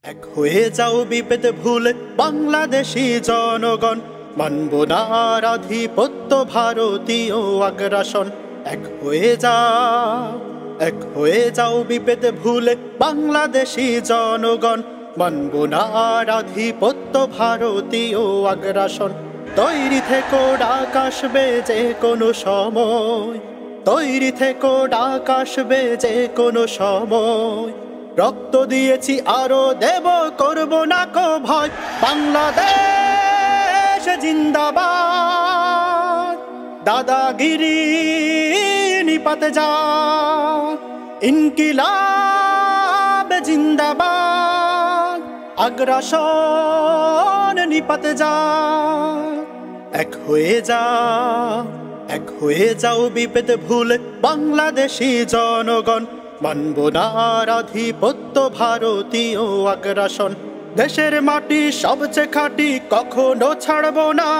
এক হয়ে যাও বিপদে ভুলে বাংলাদেশি জনগণ, মানব না আর আধিপত্য ভারতীয় আগ্রাসন। এক হয়ে যাও, এক হয়ে যাও বিপদে ভুলে বাংলাদেশি জনগণ, মানব না আর আধিপত্য ভারতীয় আগ্রাসন। তৈরি থেকো ডাক আসবে যে কোনো সময়, তৈরি থেকো ডাক আসবে যে কোনো সময়। রক্ত দিয়েছি আরো দেব, করব না কো ভয়। বাংলাদেশ জিন্দাবাদ, দাদাগিরি নিপাতে যা। ইনকিলাব জিন্দাবাদ, আগ্রাসন নিপাতে যা। এক হয়ে যাও, এক হয়ে যাও বিপদে ভুলে বাংলাদেশি জনগণ, মানব না আর আধিপত্য ভারতীয় আগ্রাসন। দেশের মাটি সবচেয়ে খাঁটি, কখনো ছাড়বো না।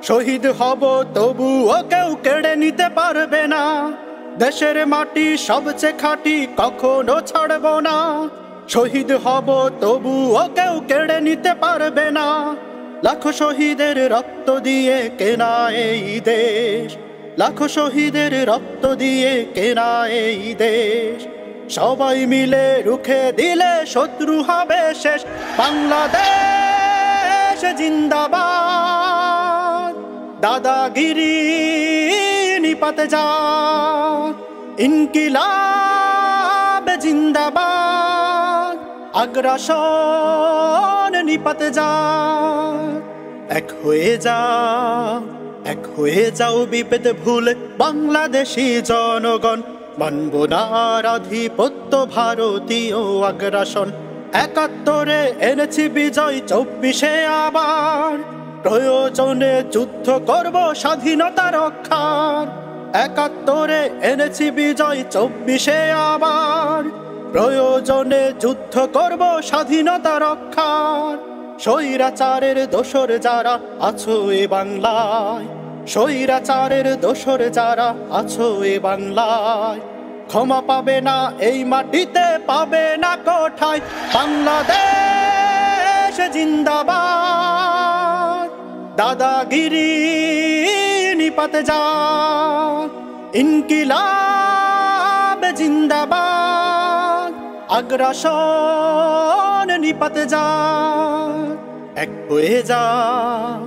শহীদ হব তবুও কেউ কেড়ে নিতে পারবে না। দেশের মাটি সবচেয়ে খাঁটি, কখনো ছাড়বো না। শহীদ হব তবুও কেউ কেড়ে নিতে পারবে না। লাখো শহীদের রক্ত দিয়ে কেনা এই দেশ, লাখো শহীদের রক্ত দিয়ে কেনা এই দেশ। সবাই মিলে রুখে দিলে শত্রু হবে শেষ। বাংলাদেশ জিন্দাবাদ, দাদাগিরি নিপাতে যা। ইনকিলাব জিন্দাবাদ, আগ্রাসন নিপাতে যা। এক হয়ে যাও, এক হয়ে যাও বিপদে ভুলে বাংলাদেশি জনগণ, মানব না আর আধিপত্য ভারতীয় আগ্রাসন। ৭১-এ এনেছি বিজয়, ২৪-এ আবার প্রয়োজনে যুদ্ধ করব স্বাধীনতা রক্ষার। ৭১-এ এনেছি বিজয়, ২৪-এ আবার প্রয়োজনে যুদ্ধ করব স্বাধীনতা রক্ষার। স্বৈরাচারের দোসর যারা আছো এ বাংলায়, স্বৈরাচারের দোসর যারা আছো এ বাংলায়, ক্ষমা পাবে না এই মাটিতে, পাবে না কোঠায়। বাংলাদেশ জিন্দাবাদ, দাদাগিরি নিপাতে যা। ইনকিলাব জিন্দাবাদ, আগ্রাসন নিপাতে যা। এক হয়ে যাও,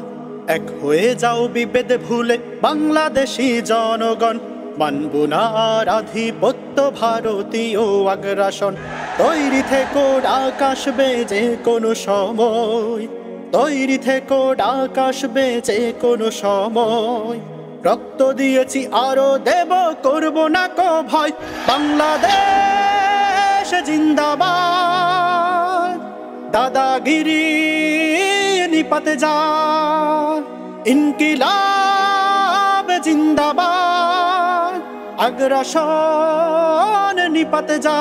এক হয়ে যাও বিপদে ভুলে বাংলাদেশি জনগণ, মানব না আর আধিপত্য ভারতীয় আগ্রাসন। তৈরি থেকো ডাক আসবে যে কোনো সময়, তৈরি থেকো ডাক আসবে যে কোনো সময়। রক্ত দিয়েছি আরো দেব, করব না কো ভয়। বাংলাদেশ জিন্দাবাদ, দাদাগিরি নিপাতে যা। ইনকিলাব জিন্দাবাদ, আগ্রাসন নিপাতে যা।